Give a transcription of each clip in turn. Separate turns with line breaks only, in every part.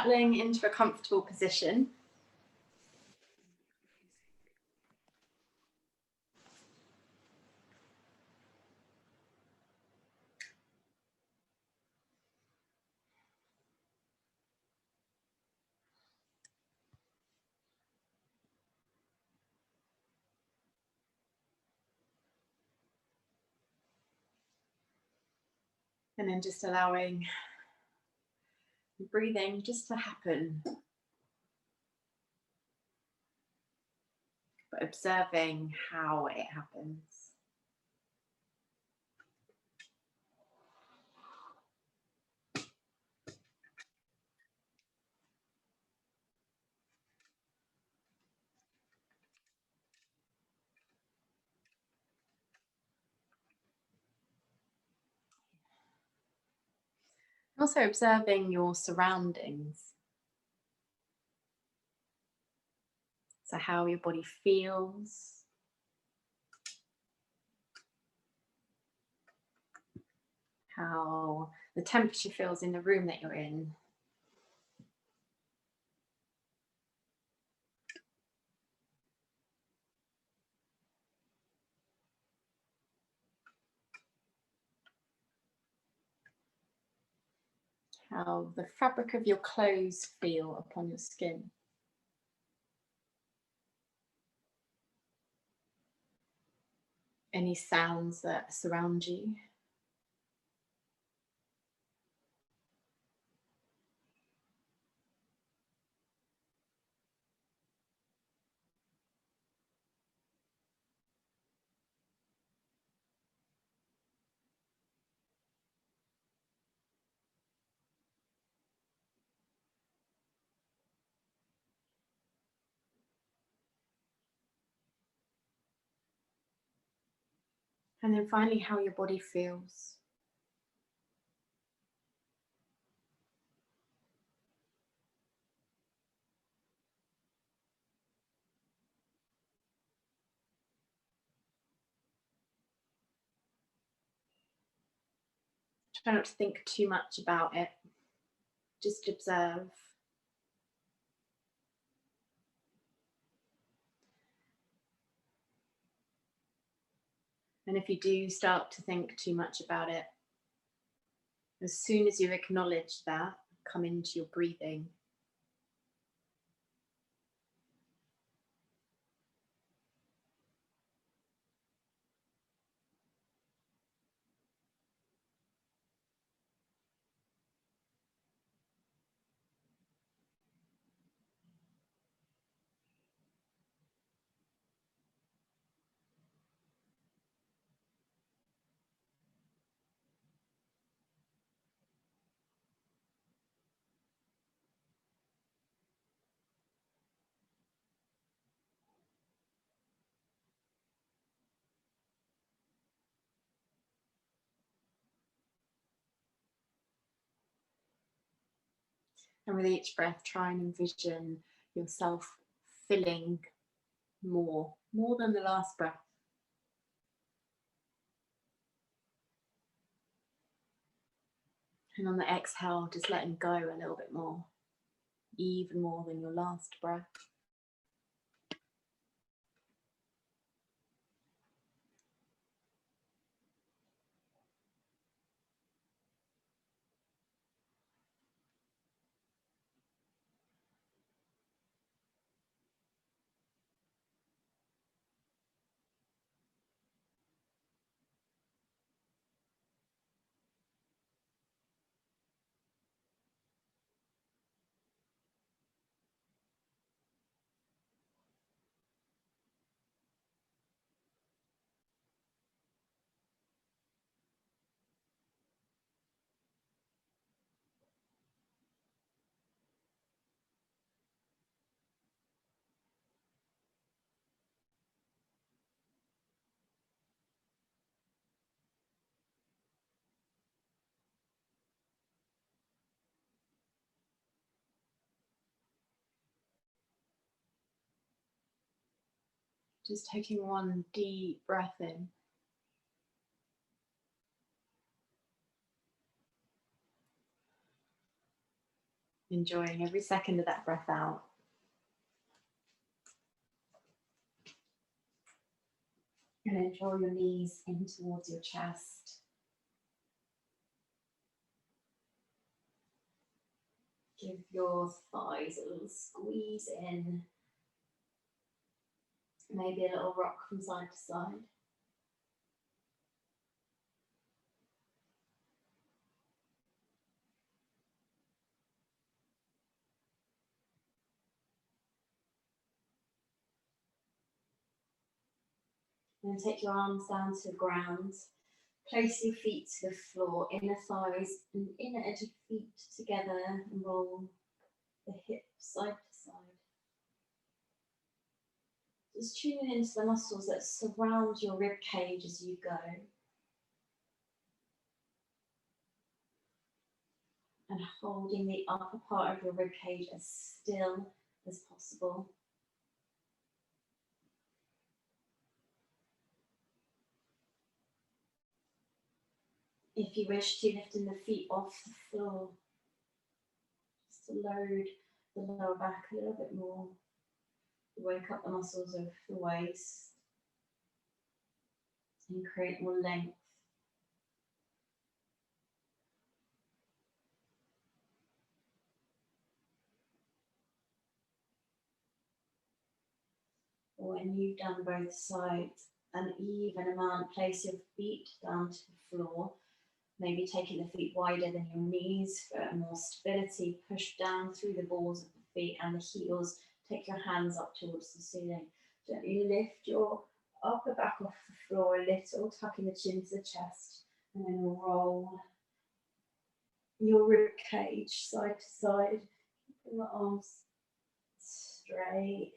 settling into a comfortable position. And then just allowing breathing just to happen, but observing how it happens. Also observing your surroundings. So how your body feels. How the temperature feels in the room that you're in. How the fabric of your clothes feel upon your skin. Any sounds that surround you. And then finally, how your body feels. Try not to think too much about it. Just observe. And if you do start to think too much about it, as soon as you acknowledge that, come into your breathing. And with each breath, try and envision yourself filling more than the last breath. And on the exhale, just letting go a little bit more, even more than your last breath. Just taking one deep breath in. enjoying every second of that breath out. And then draw your knees in towards your chest. Give your thighs a little squeeze in. Maybe a little rock from side to side. And then take your arms down to the ground. Place your feet to the floor, inner thighs and inner edge of feet together, and roll the hips side to side. Just tuning into the muscles that surround your rib cage as you go. And holding the upper part of your rib cage as still as possible. If you wish to, lifting the feet off the floor, just to load the lower back a little bit more. Wake up the muscles of the waist and create more length. When you've done both sides, an even amount, place your feet down to the floor. Maybe taking the feet wider than your knees for more stability. Push down through the balls of the feet and the heels. Take your hands up towards the ceiling. Gently lift your upper back off the floor a little, tucking the chin to the chest, and then roll your rib cage side to side, keeping the arms straight.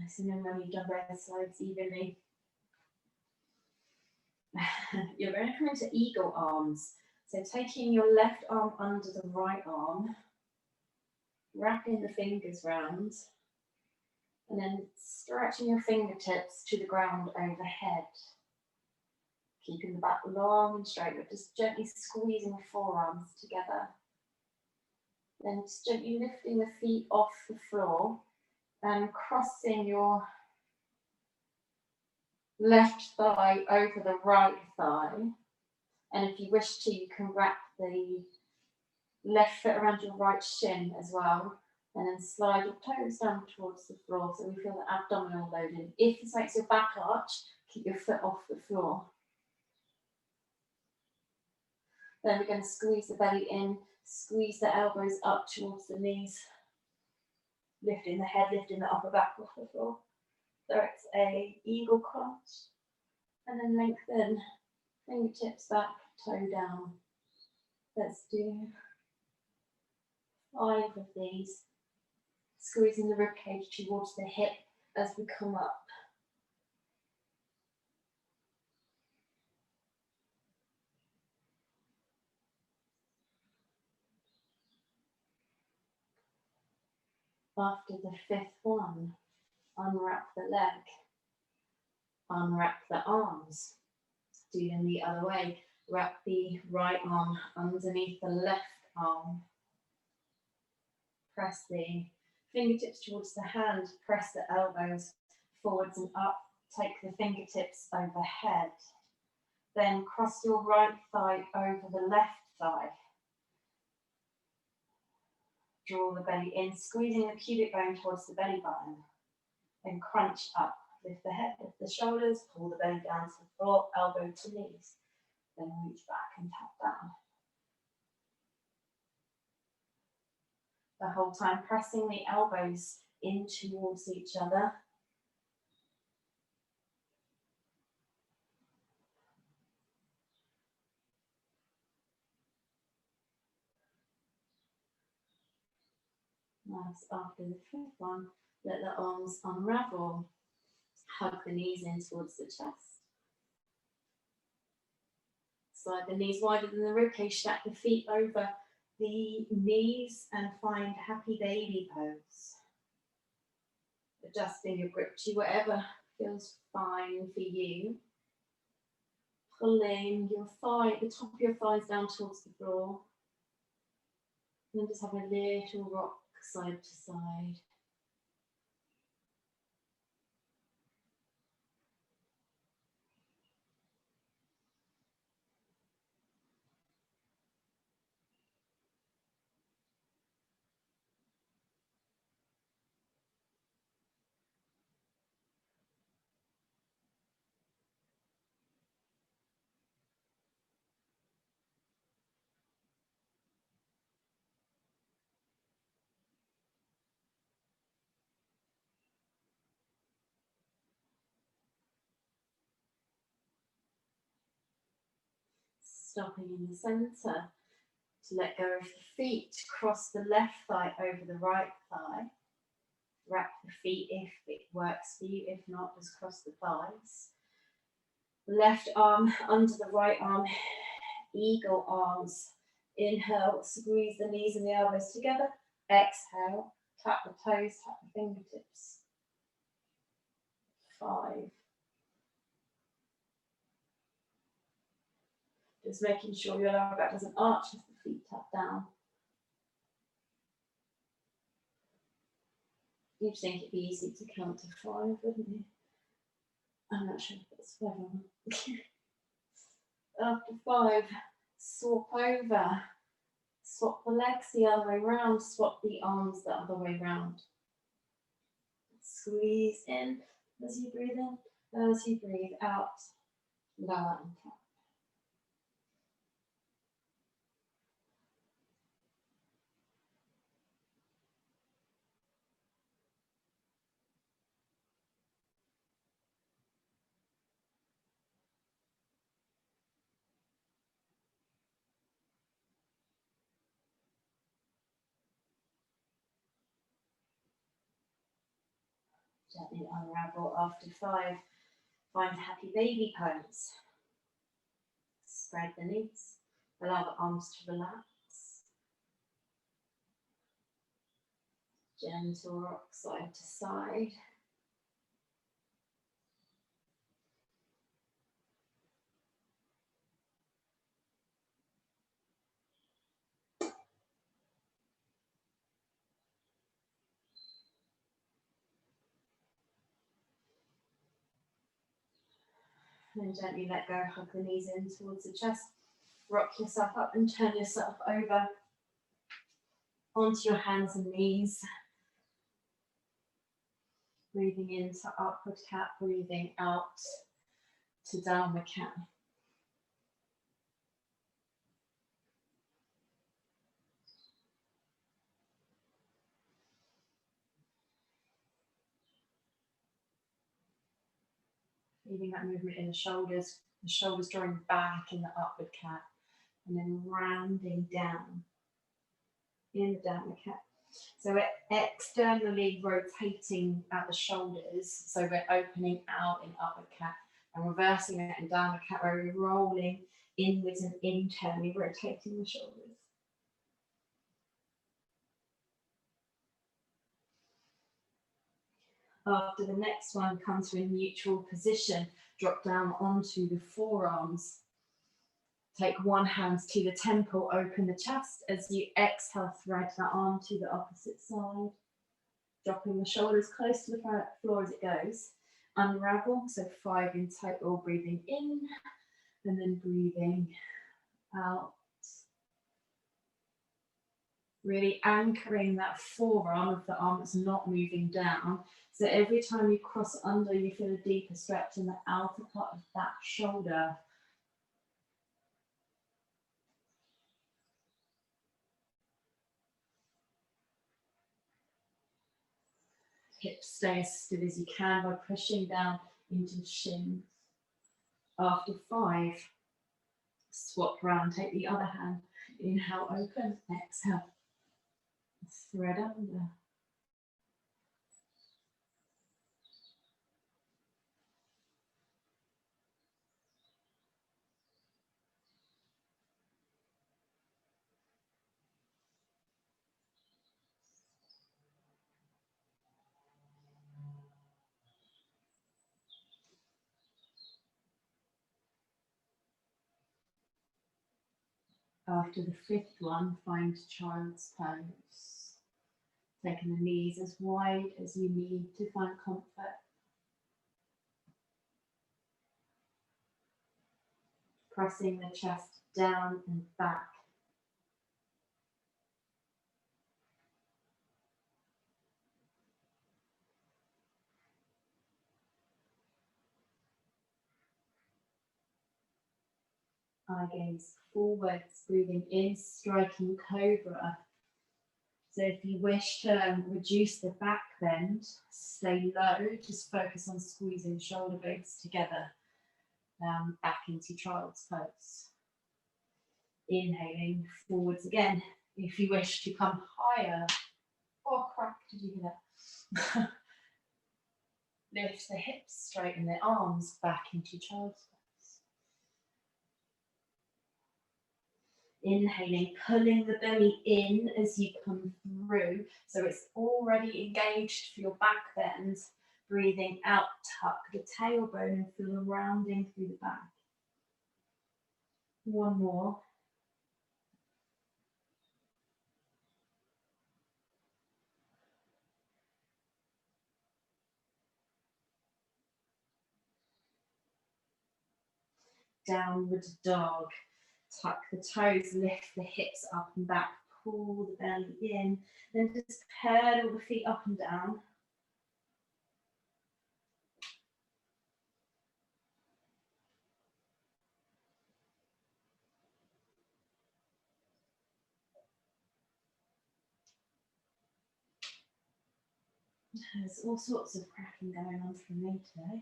Nice, and then when you've done both sides evenly, you're going to come into eagle arms. So taking your left arm under the right arm, wrapping the fingers round, and then stretching your fingertips to the ground overhead. Keeping the back long and straight, but just gently squeezing the forearms together. Then just gently lifting the feet off the floor and crossing your left thigh over the right thigh. And if you wish to, you can wrap the left foot around your right shin as well. And then slide your toes down towards the floor so we feel the abdominal loading. If this makes your back arch, keep your foot off the floor. Then we're going to squeeze the belly in, squeeze the elbows up towards the knees, lifting the head, lifting the upper back off the floor. So it's a eagle crunch, and then lengthen, fingertips back, toe down. Let's do 5 of these. Squeezing the ribcage towards the hip as we come up. After the 5th one, unwrap the leg, unwrap the arms. Do them the other way. Wrap the right arm underneath the left arm. Press the fingertips towards the hand, press the elbows forwards and up, take the fingertips overhead. Then cross your right thigh over the left thigh. Draw the belly in, squeezing the pubic bone towards the belly button. Then crunch up, lift the head, lift the shoulders, pull the belly down to the floor, elbow to knees. Then reach back and tap down. The whole time pressing the elbows in towards each other. Nice. After the fifth one, let the arms unravel. Hug the knees in towards the chest. Slide the knees wider than the ribcage. Stack the feet over the knees and find happy baby pose. Adjusting your grip to whatever feels fine for you. Pulling your thigh, the top of your thighs down towards the floor. And then just have a little rock side to side. Stopping in the centre to let go of the feet. Cross the left thigh over the right thigh. Wrap the feet if it works for you. If not, just cross the thighs. Left arm under the right arm. Eagle arms. Inhale, squeeze the knees and the elbows together. Exhale, tap the toes, tap the fingertips. 5. Just making sure your lower back doesn't arch as the feet tap down. You'd think it'd be easy to count to 5, wouldn't you? I'm not sure if it's 5 or not. After 5, swap over. Swap the legs the other way round. Swap the arms the other way round. Squeeze in as you breathe in. As you breathe out, lower and tap. Gently unravel after 5. Find happy baby pose. Spread the knees. Allow the arms to relax. Gentle rock side to side. And gently let go, hug the knees in towards the chest. Rock yourself up and turn yourself over onto your hands and knees. Breathing into upward cat, breathing out to downward cat. Feeling that movement in the shoulders drawing back in the upward cat, and then rounding down in the downward cat. So we're externally rotating at the shoulders, so we're opening out in upward cat and reversing it in downward cat, where we're rolling inwards and internally rotating the shoulders. After the next one, come to a neutral position, drop down onto the forearms. Take one hand to the temple, open the chest. As you exhale, thread that arm to the opposite side. Dropping the shoulders close to the floor as it goes. Unravel, so 5 in total, breathing in and then breathing out. Really anchoring that forearm of the arm that's not moving down. So every time you cross under, you feel a deeper stretch in the outer part of that shoulder. Hips stay as still as you can by pushing down into the shins. After 5, swap round, take the other hand. Inhale, open, exhale. Thread under. After the fifth one, find child's pose. Taking the knees as wide as you need to find comfort. Pressing the chest down and back. Eye gaze forwards, breathing in, striking cobra. So if you wish to reduce the back bend, stay low, just focus on squeezing shoulder blades together, back into child's pose. Inhaling forwards again. If you wish to come higher, oh crap, did you hear that? Lift the hips, straighten the arms back into child's pose. Inhaling, pulling the belly in as you come through, so it's already engaged for your back bend. Breathing out, tuck the tailbone and feel a rounding through the back. One more. Downward dog. Tuck the toes, lift the hips up and back, pull the belly in, then just pedal the feet up and down. There's all sorts of cracking going on for me today.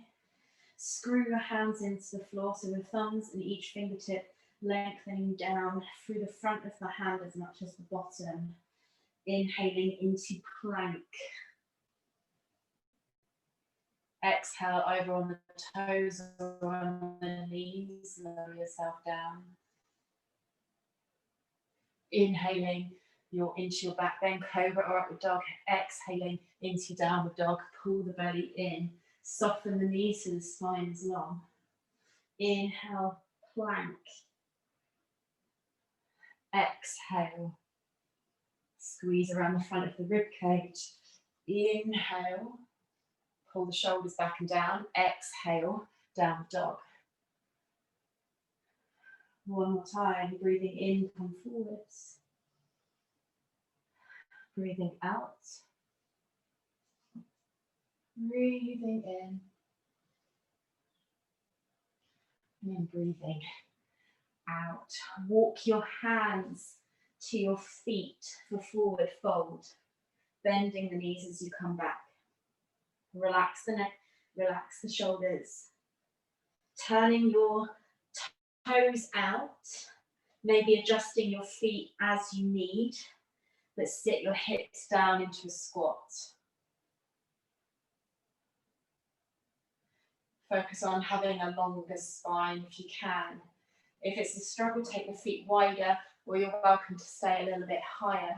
Screw your hands into the floor, so the thumbs and each fingertip lengthening down through the front of the hand as much as the bottom. Inhaling into plank. Exhale over on the toes or on the knees, lower yourself down. Inhaling, you're into your back bend, cobra or upward dog. Exhaling into downward dog, pull the belly in. Soften the knees so the spine is long. Inhale, plank. Exhale, squeeze around the front of the rib cage. Inhale, pull the shoulders back and down. Exhale, downward dog. One more time, breathing in, come forwards. Breathing out. Breathing in. And breathing out. Walk your hands to your feet for forward fold. Bending the knees as you come back. Relax the neck, relax the shoulders. Turning your toes out, maybe adjusting your feet as you need, but sit your hips down into a squat. Focus on having a longer spine if you can. If it's a struggle, take the feet wider, or you're welcome to stay a little bit higher.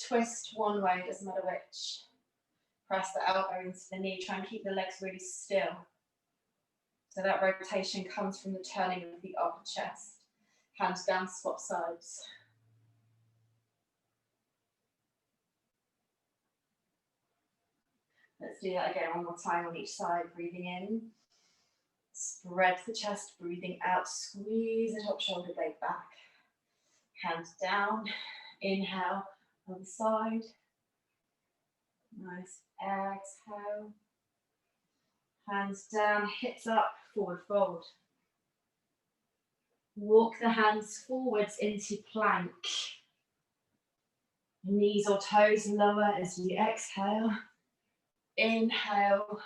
Twist one way, doesn't matter which. Press the elbow into the knee, try and keep the legs really still. So that rotation comes from the turning of the upper chest. Hands down, swap sides. Let's do that again, one more time on each side. Breathing in. Spread the chest, breathing out. Squeeze the top shoulder blade back. Hands down. Inhale, other side. Nice. Exhale. Hands down, hips up, forward fold. Walk the hands forwards into plank. Knees or toes lower as you exhale. Inhale,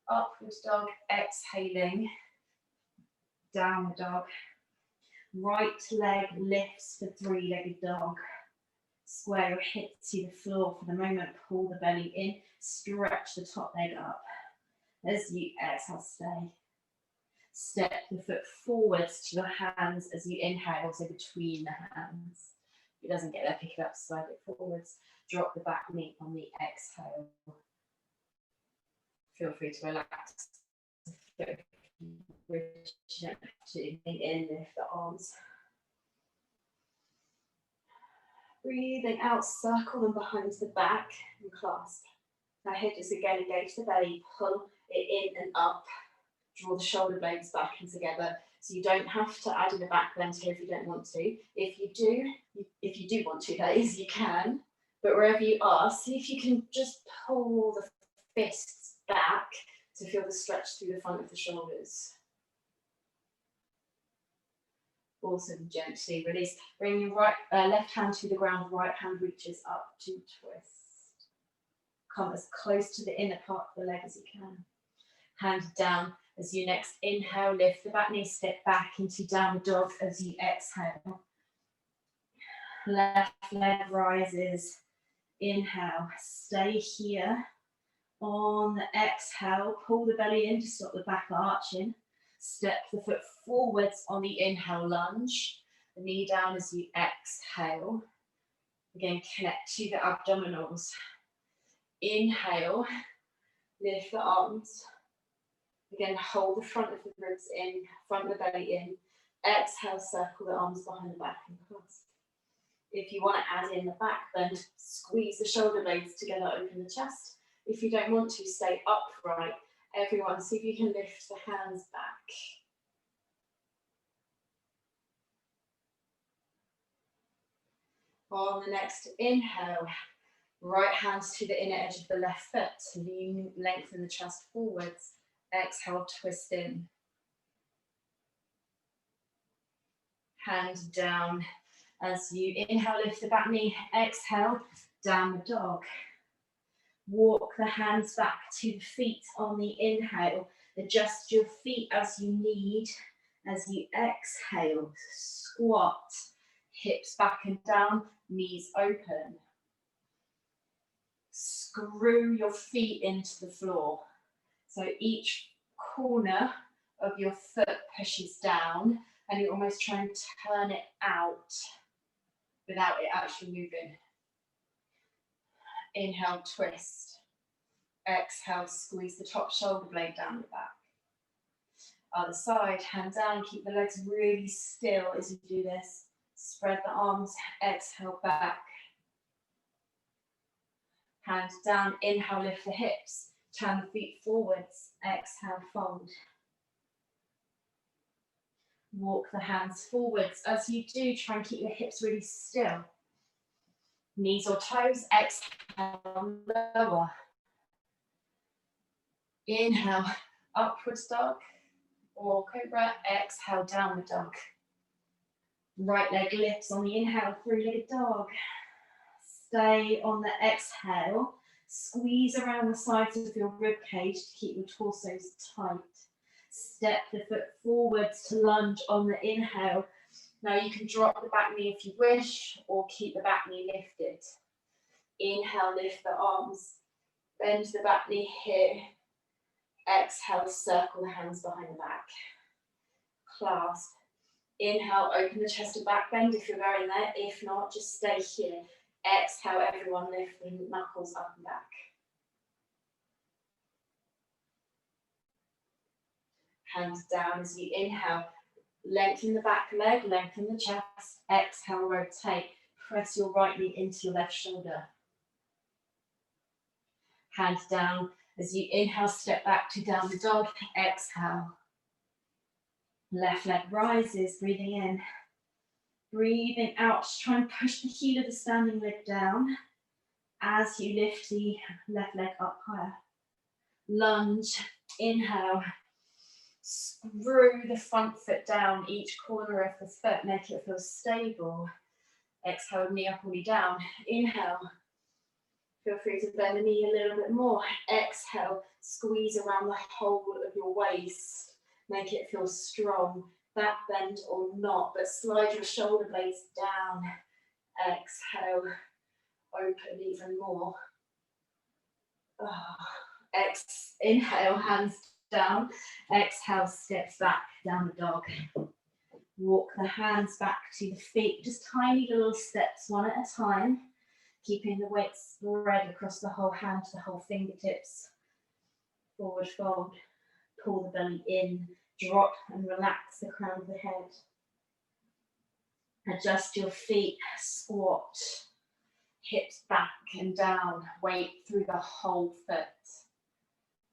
upward dog, exhaling. Downward dog. Right leg lifts for three-legged dog. Square your hips to the floor for the moment. Pull the belly in. Stretch the top leg up. As you exhale, stay. Step the foot forwards to your hands as you inhale, so between the hands. If it doesn't get there, pick it up, slide it forwards. Drop the back knee on the exhale. Feel free to relax. Gently in, lift the arms. Breathing out, circle them behind the back and clasp. Now here, just again, engage the belly, pull it in and up. Draw the shoulder blades back and together. So you don't have to add in a back bend here if you don't want to. If you do want to, that is, you can. But wherever you are, see if you can just pull the fists back to feel the stretch through the front of the shoulders. Awesome, gently release. Bring your left hand to the ground, right hand reaches up to twist. Come as close to the inner part of the leg as you can. Hand down as you next inhale, lift the back knee, step back into downward dog as you exhale. Left leg rises, inhale, stay here. On the exhale, pull the belly in to stop the back arching. Step the foot forwards on the inhale, lunge. The knee down as you exhale. Again, connect to the abdominals. Inhale, lift the arms. Again, hold the front of the ribs in, front of the belly in. Exhale, circle the arms behind the back and clasp. If you want to add in the back bend, squeeze the shoulder blades together, open the chest. If you don't want to, stay upright. Everyone, see if you can lift the hands back. On the next inhale, right hands to the inner edge of the left foot. Lean, lengthen the chest forwards. Exhale, twist in. Hand down. As you inhale, lift the back knee. Exhale, downward dog. Walk the hands back to the feet on the inhale. Adjust your feet as you need. As you exhale, squat. Hips back and down, knees open. Screw your feet into the floor. So each corner of your foot pushes down and you almost try and turn it out without it actually moving. Inhale, twist. Exhale, squeeze the top shoulder blade down the back. Other side, hand down, keep the legs really still as you do this. Spread the arms, exhale back. Hand down, inhale, lift the hips. Turn the feet forwards, exhale, fold. Walk the hands forwards. As you do, try and keep your hips really still. Knees or toes, exhale, lower. Inhale, upwards dog or cobra, exhale, downward dog. Right leg lifts on the inhale, three-legged dog. Stay on the exhale. Squeeze around the sides of your rib cage to keep your torsos tight. Step the foot forwards to lunge on the inhale. Now you can drop the back knee if you wish, or keep the back knee lifted. Inhale, lift the arms. Bend the back knee here. Exhale, circle the hands behind the back. Clasp. Inhale, open the chest and back bend if you're going there. If not, just stay here. Exhale, everyone, lift the knuckles up and back. Hands down as you inhale. Lengthen the back leg, lengthen the chest. Exhale, rotate. Press your right knee into your left shoulder. Hands down as you inhale, step back to downward dog. Exhale. Left leg rises, breathing in. Breathing out, just try and push the heel of the standing leg down as you lift the left leg up higher. Lunge, inhale. Screw the front foot down, each corner of the foot, make it feel stable. Exhale, knee up or knee down. Inhale. Feel free to bend the knee a little bit more. Exhale, squeeze around the whole of your waist. Make it feel strong. Back bend or not, but slide your shoulder blades down. Exhale, open even more. Inhale, hands down. Exhale, steps back, down the dog. Walk the hands back to the feet, just tiny little steps, one at a time, keeping the weight spread across the whole hand to the whole fingertips. Forward fold, pull the belly in, drop and relax the crown of the head. Adjust your feet, squat,
hips back and down, weight through the whole foot.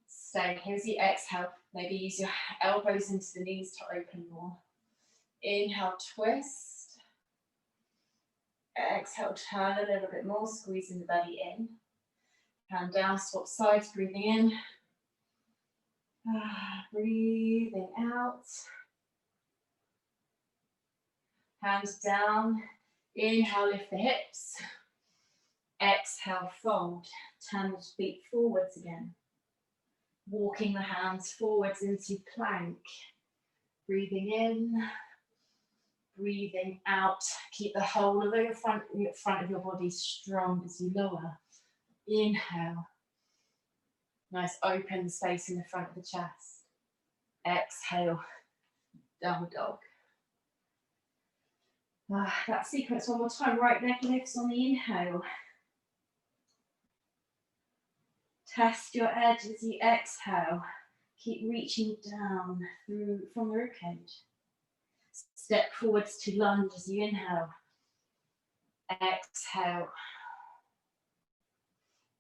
Stay. Here's the exhale. Maybe use your elbows into the knees to open more. Inhale, twist. Exhale, turn a little bit more, squeezing the belly in. Hand down, swap sides, breathing in. Breathing out. Hands down. Inhale, lift the hips. Exhale, fold. Turn the feet forwards again. Walking the hands forwards into plank. Breathing in. Breathing out. Keep the whole of your front of your body strong as you lower. Inhale. Nice open space in the front of the chest. Exhale. Downward dog. That sequence one more time. Right leg lifts on the inhale. Test your edge as you exhale. Keep reaching down through from the ribcage. Step forwards to lunge as you inhale. Exhale.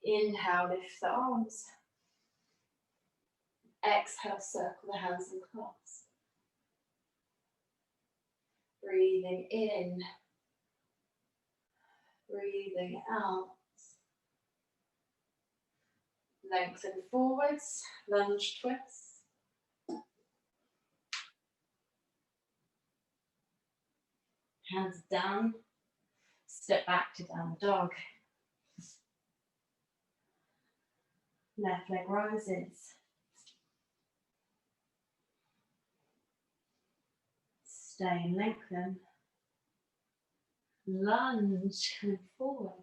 Inhale, lift the arms. Exhale, circle the hands and clasp. Breathing in. Breathing out. Lengthen forwards, lunge twist. Hands down, step back to down dog. Left leg rises. Stay and lengthen. Lunge and forwards.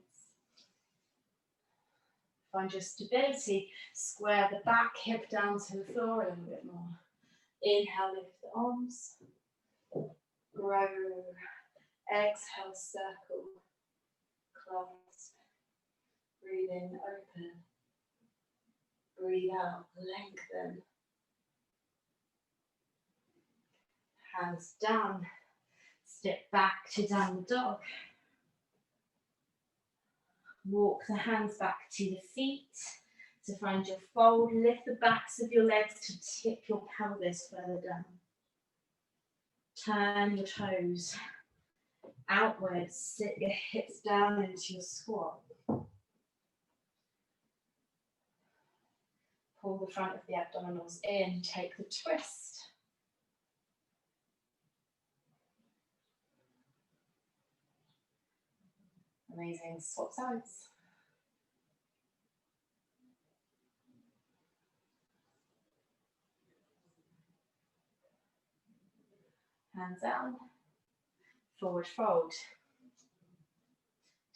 Find your stability. Square the back, hip down to the floor a little bit more. Inhale, lift the arms. Grow. Exhale, circle. Clasp. Breathe in, open. Breathe out, lengthen. Hands down. Step back to downward dog. Walk the hands back to the feet to find your fold. Lift the backs of your legs to tip your pelvis further down. Turn your toes outwards. Sit your hips down into your squat. Pull the front of the abdominals in. Take the twist. Amazing. Swap sides. Hands down. Forward fold.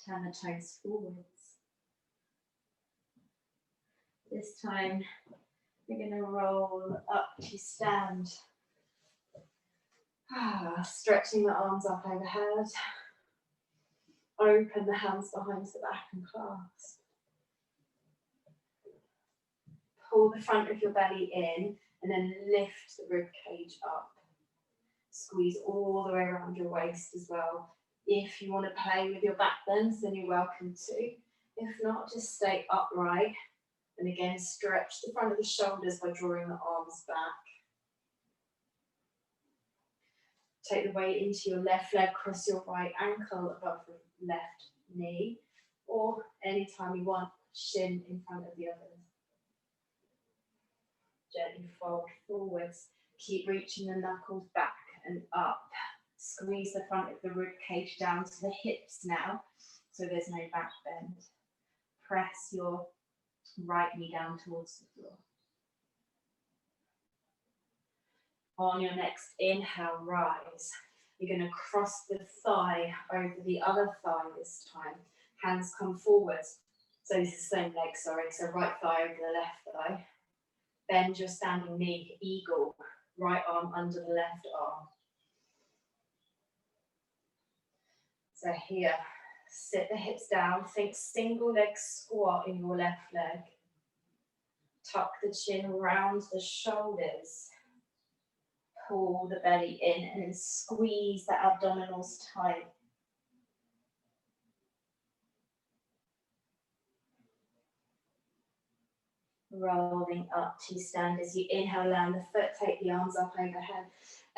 Turn the toes forwards. This time we're going to roll up to stand. Stretching the arms up overhead. Open the hands behind the back and clasp. Pull the front of your belly in and then lift the rib cage up. Squeeze all the way around your waist as well. If you want to play with your back bends, then you're welcome to. If not, just stay upright. And again, stretch the front of the shoulders by drawing the arms back. Take the weight into your left leg, cross your right ankle above the left knee, or anytime you want, shin in front of the other. Gently fold forwards. Keep reaching the knuckles back and up. Squeeze the front of the rib cage down to the hips now, so there's no back bend. Press your right knee down towards the floor. On your next inhale, rise. You're going to cross the thigh over the other thigh this time. Hands come forwards. So this is the same leg, sorry. So right thigh over the left thigh. Bend your standing knee, eagle. Right arm under the left arm. So here, sit the hips down. Think single leg squat in your left leg. Tuck the chin around the shoulders. Pull the belly in and then squeeze the abdominals tight. Rolling up to stand as you inhale, land the foot, take the arms up overhead.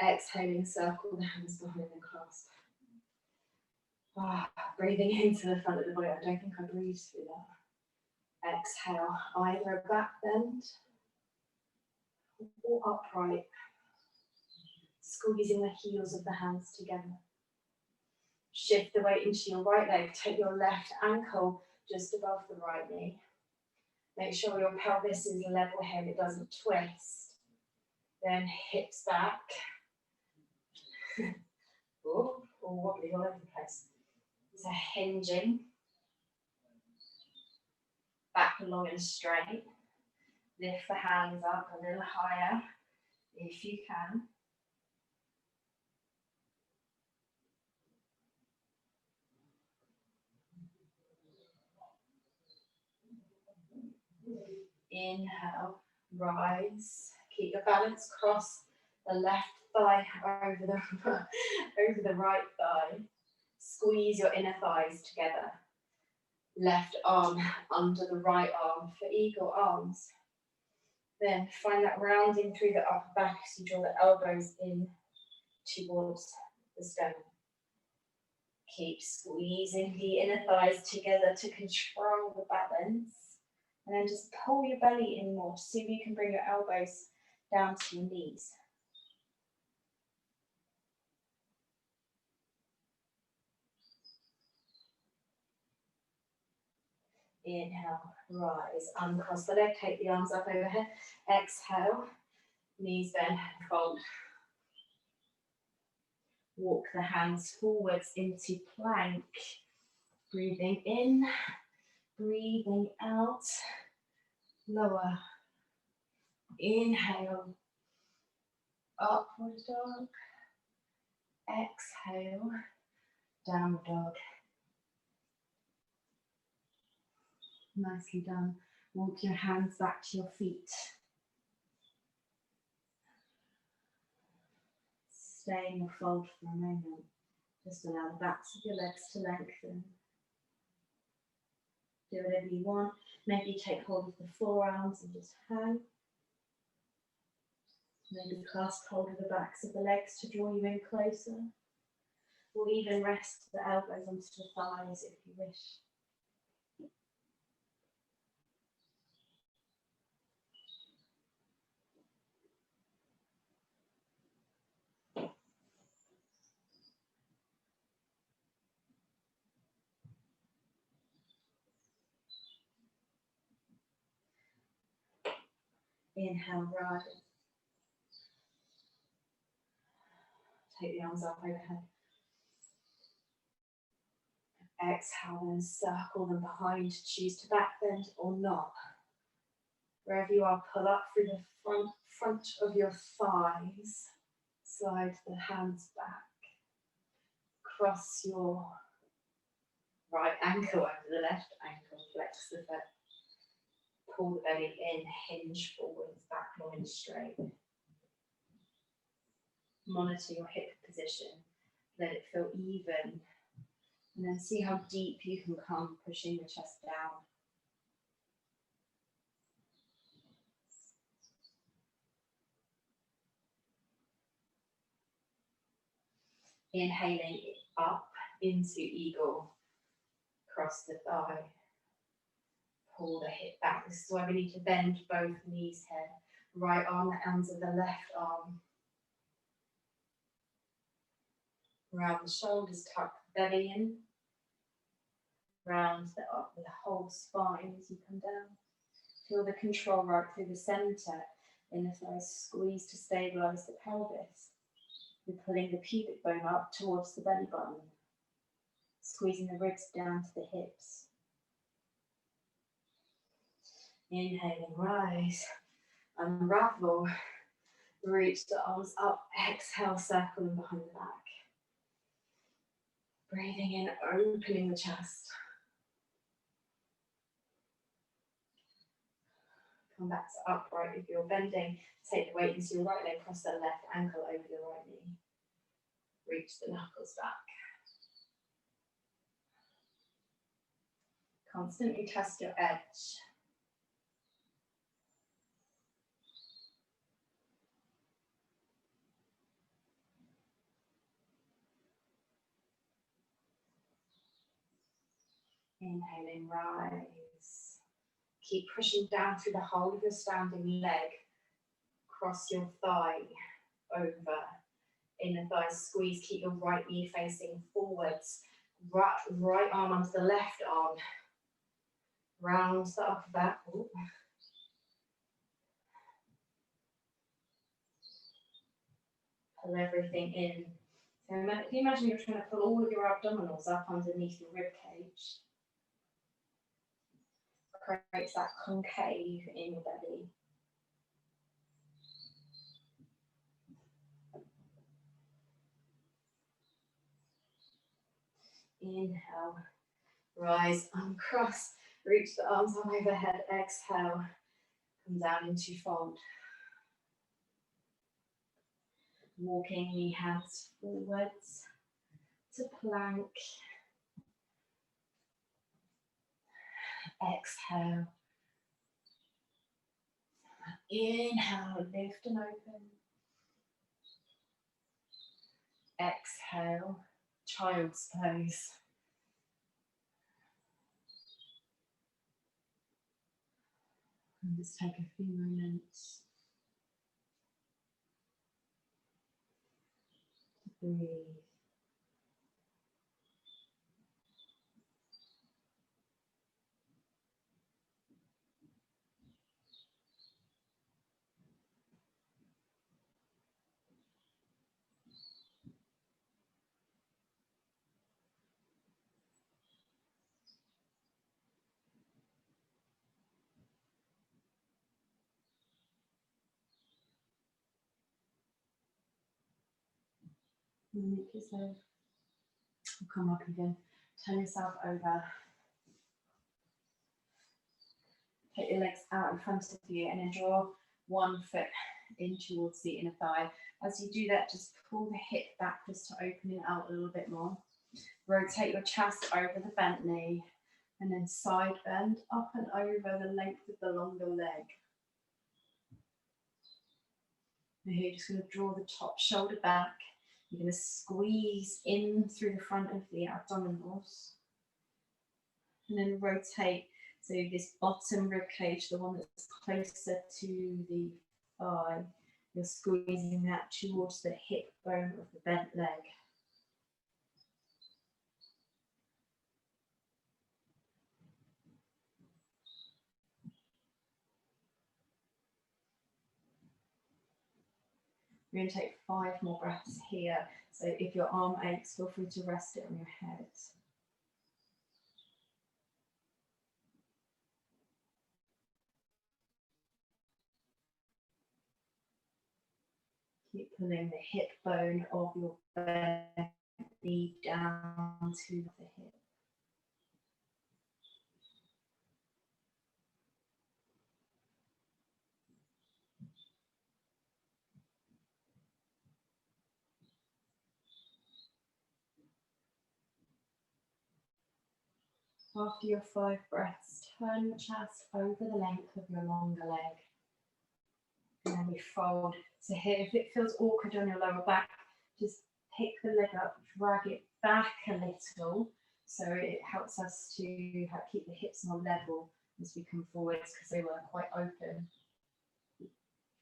Exhaling, circle the hands behind and clasp. Breathing into the front of the body. I don't think I breathed through that. Exhale, either a back bend or upright. Squeezing the heels of the hands together. Shift the weight into your right leg. Take your left ankle just above the right knee. Make sure your pelvis is level here and it doesn't twist. Then hips back. Or wobbly all over the place. So hinging. Back long and straight. Lift the hands up a little higher if you can. Inhale, rise. Keep your balance, cross the left thigh over the right thigh. Squeeze your inner thighs together. Left arm under the right arm for eagle arms. Then find that rounding through the upper back as you draw the elbows in towards the sternum. Keep squeezing the inner thighs together to control the balance. And then just pull your belly in more. See if you can bring your elbows down to your knees. Inhale, rise, uncross the leg, take the arms up overhead. Exhale, knees bend, fold. Walk the hands forwards into plank. Breathing in, breathing out. Lower. Inhale, upward dog. Exhale, downward dog. Nicely done. Walk your hands back to your feet. Stay in your fold for a moment. Just allow the backs of your legs to lengthen. Do whatever you want. Maybe take hold of the forearms and just hang. Maybe clasp hold of the backs of the legs to draw you in closer. Or even rest the elbows onto the thighs if you wish. Inhale, rise. Take the arms up overhead. Exhale, then circle them behind. Choose to back bend or not. Wherever you are, pull up through the front of your thighs. Slide the hands back. Cross your right ankle over the left ankle. Flex the foot. Pull the belly in, hinge forwards, back long and straight. Monitor your hip position. Let it feel even. And then see how deep you can come, pushing the chest down. Inhaling up into eagle. Cross the thigh. Pull the hip back. This is why we need to bend both knees here. Right arm under the left arm. Round the shoulders, tuck the belly in. Round the whole spine as you come down. Feel the control right through the centre. Inner thighs squeeze to stabilise the pelvis. We're pulling the pubic bone up towards the belly button. Squeezing the ribs down to the hips. Inhaling, rise, unravel, reach the arms up, exhale, circle them behind the back. Breathing in, opening the chest. Come back to upright if you're bending. Take the weight into your right leg, cross the left ankle over the right knee. Reach the knuckles back. Constantly test your edge. Inhaling, rise. Keep pushing down through the whole of your standing leg. Cross your thigh over. Inner thigh squeeze. Keep your right knee facing forwards. Right arm onto the left arm. Round the upper back. Ooh. Pull everything in. So if you imagine you're trying to pull all of your abdominals up underneath your rib cage. Creates that concave in your belly. Inhale, rise, uncross, reach the arms up overhead, exhale, come down into fold. Walking the hands forwards to plank. Exhale. Inhale, lift and open. Exhale, child's pose. And just take a few moments to breathe. Make yourself, come up again, turn yourself over. Take your legs out in front of you and then draw one foot in towards the inner thigh. As you do that, just pull the hip back just to open it out a little bit more. Rotate your chest over the bent knee and then side bend up and over the length of the longer leg. And here you're just going to draw the top shoulder back. You're going to squeeze in through the front of the abdominals and then rotate. So this bottom rib cage, the one that's closer to the thigh, you're squeezing that towards the hip bone of the bent leg. We're going to take 5 more breaths here. So if your arm aches, feel free to rest it on your head. Keep pulling the hip bone of your bent knee down to the hip. After your 5 breaths, turn your chest over the length of your longer leg. And then we fold. So here, if it feels awkward on your lower back, just pick the leg up, drag it back a little. So it helps us to keep the hips more level as we come forwards because they were quite open.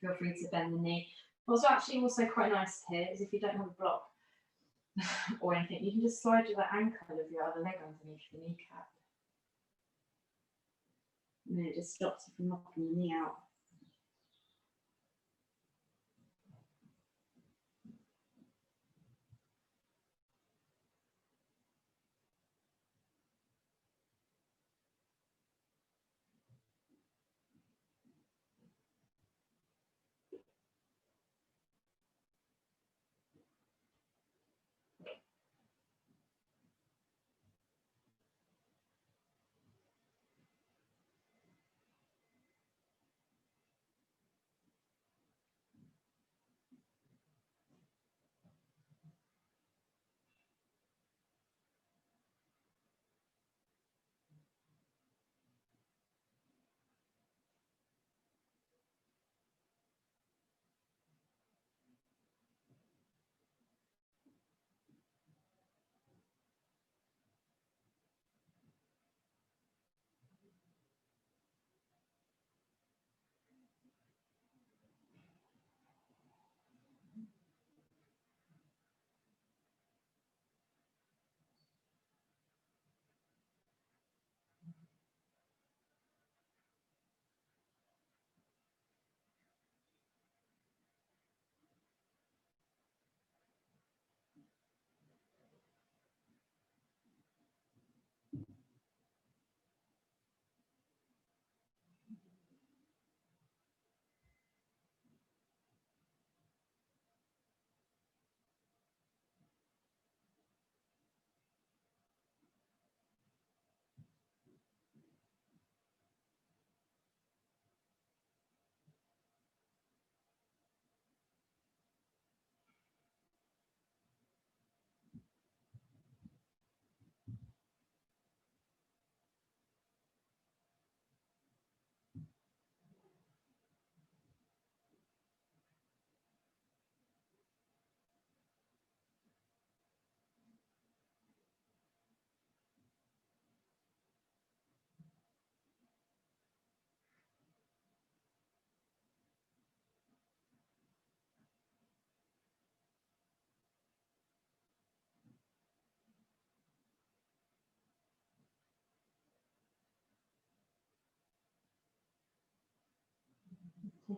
Feel free to bend the knee. What's actually also quite nice here is if you don't have a block or anything, you can just slide the ankle of your other leg underneath the kneecap. And then it just stops you from knocking the knee out.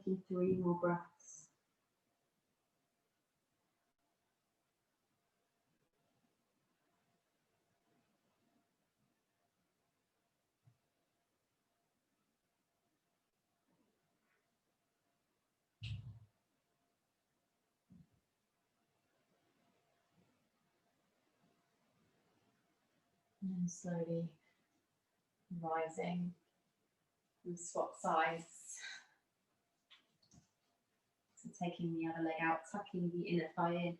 Taking 3 more breaths.
And slowly rising and swap sides. So taking the other leg out, tucking the inner thigh in,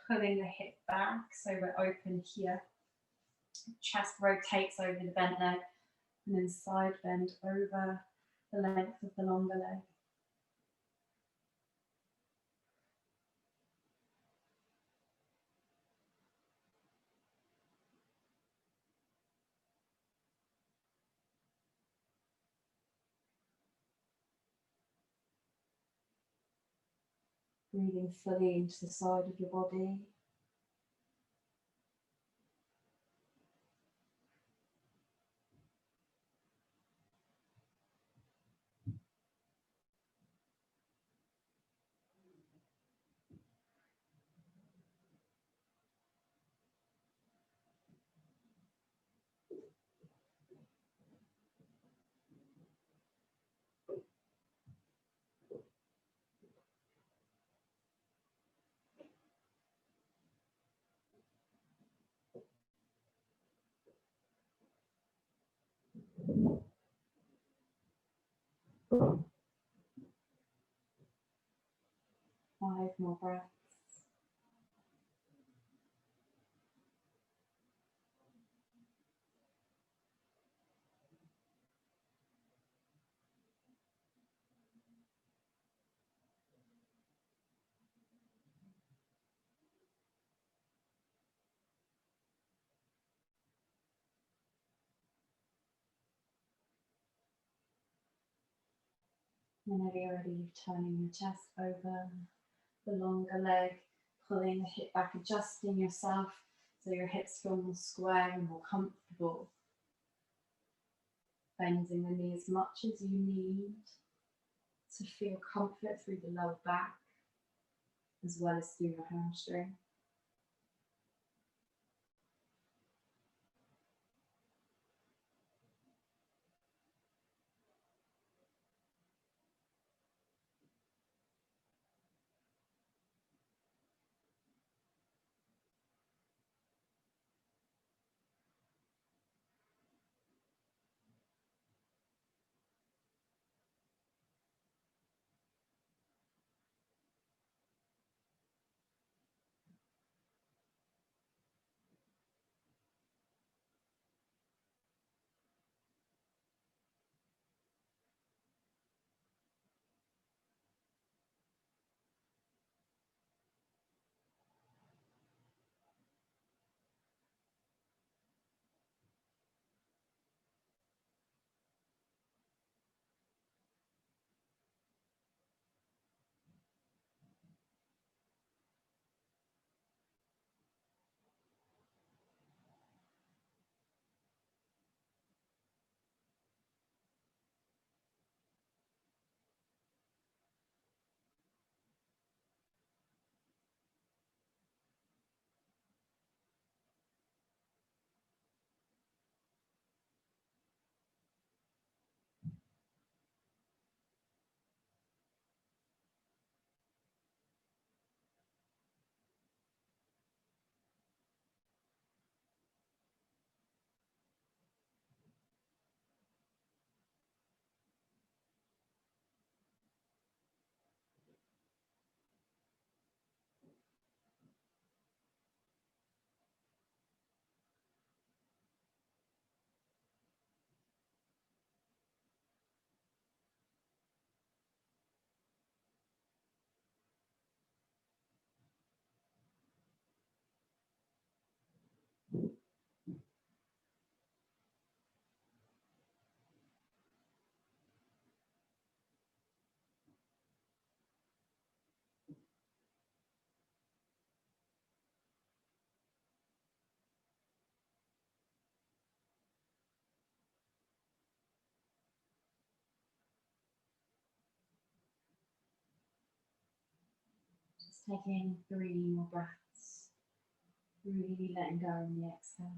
pulling the hip back so we're open here. Chest rotates over the bent leg and then side bend over the length of the longer leg. Breathing fully into the side of your body. Five more breaths. Whenever you're ready, turning your chest over the longer leg, pulling the hip back, adjusting yourself so your hips feel more square and more comfortable. Bending the knee as much as you need to feel comfort through the lower back as well as through your hamstring. Taking 3 more breaths. Really letting go in the exhale.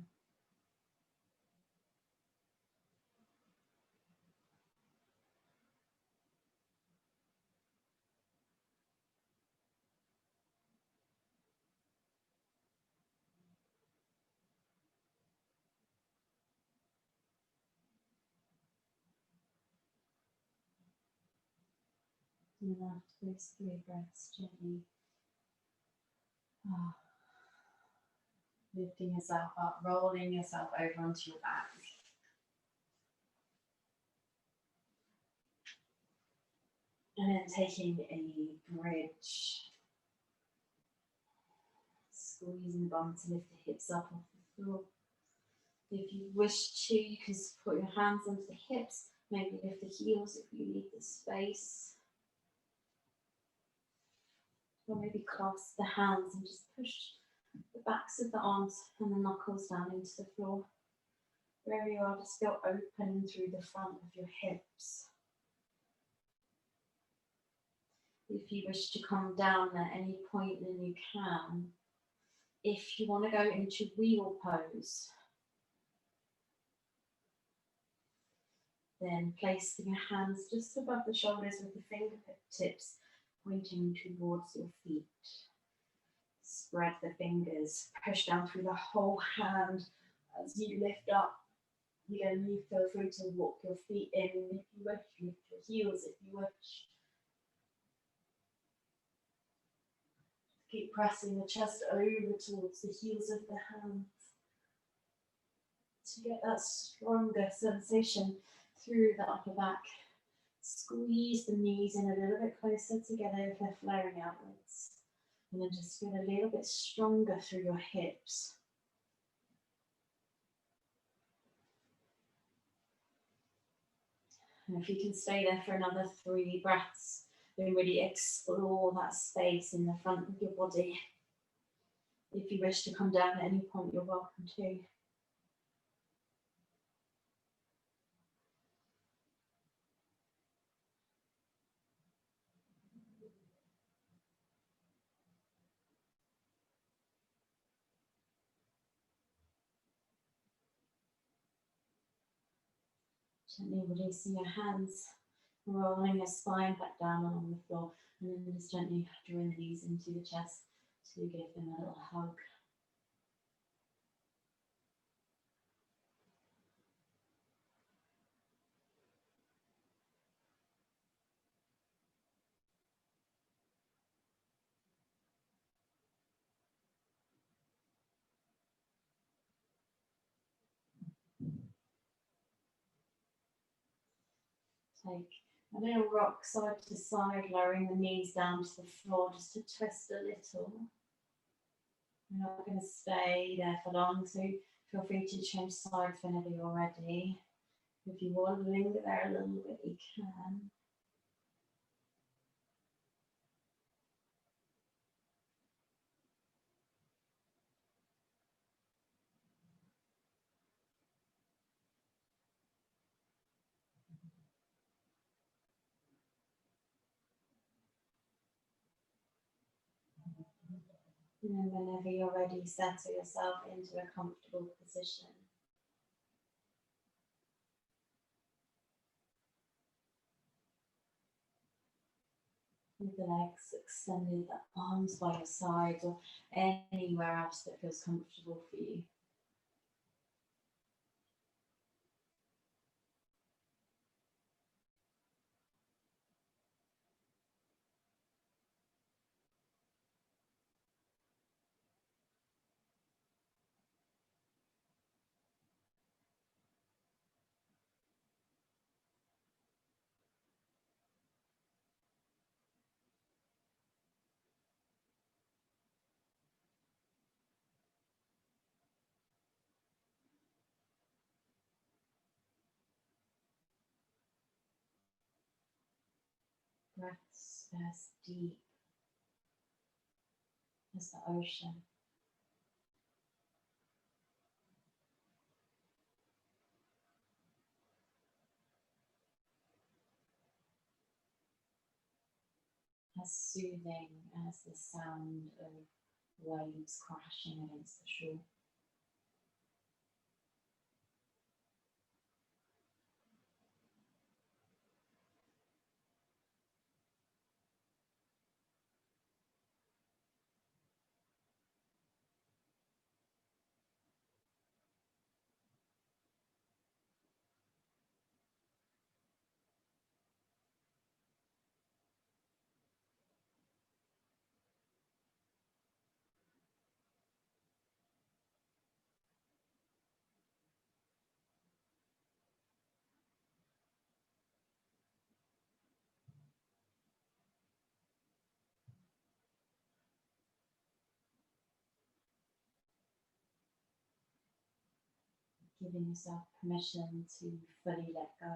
And after those 3 breaths, gently lifting yourself up, rolling yourself over onto your back. And then taking a bridge. Squeezing the bum to lift the hips up off the floor. If you wish to, you can put your hands onto the hips, maybe lift the heels if you need the space. Or maybe clasp the hands and just push the backs of the arms and the knuckles down into the floor. Wherever you are, just feel open through the front of your hips. If you wish to come down at any point, then you can. If you want to go into wheel pose, then place your hands just above the shoulders with the fingertips pointing towards your feet. Spread the fingers, push down through the whole hand as you lift up. Again, you feel free to walk your feet in if you wish, lift your heels if you wish. Keep pressing the chest over towards the heels of the hands to get that stronger sensation through the upper back. Squeeze the knees in a little bit closer together if they're flaring outwards. And then just get a little bit stronger through your hips. And if you can stay there for another 3 breaths, then really explore that space in the front of your body. If you wish to come down at any point, you're welcome to. Gently releasing your hands, rolling your spine back down along the floor, and then just gently drawing the knees into the chest to give them a little hug. Take a little rock side to side, lowering the knees down to the floor just to twist a little. We're not going to stay there for long, so feel free to change sides whenever you're ready. If you want to linger there a little bit, you can. And then whenever you're ready, settle yourself into a comfortable position. With the legs extended, the arms by your sides or anywhere else that feels comfortable for you. Breaths as deep as the ocean. as soothing as the sound of waves crashing against the shore. Giving yourself permission to fully let go.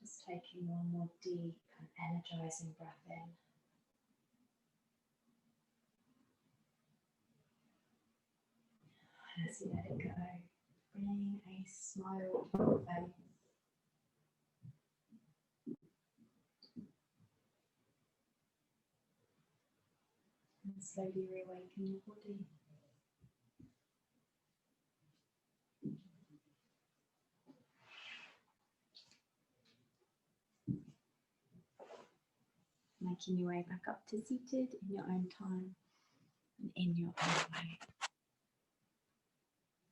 Just taking one more deep and energizing breath in. And as you let it go, bring a smile to your face. And slowly reawaken your body. Making your way back up to seated in your own time and in your own way.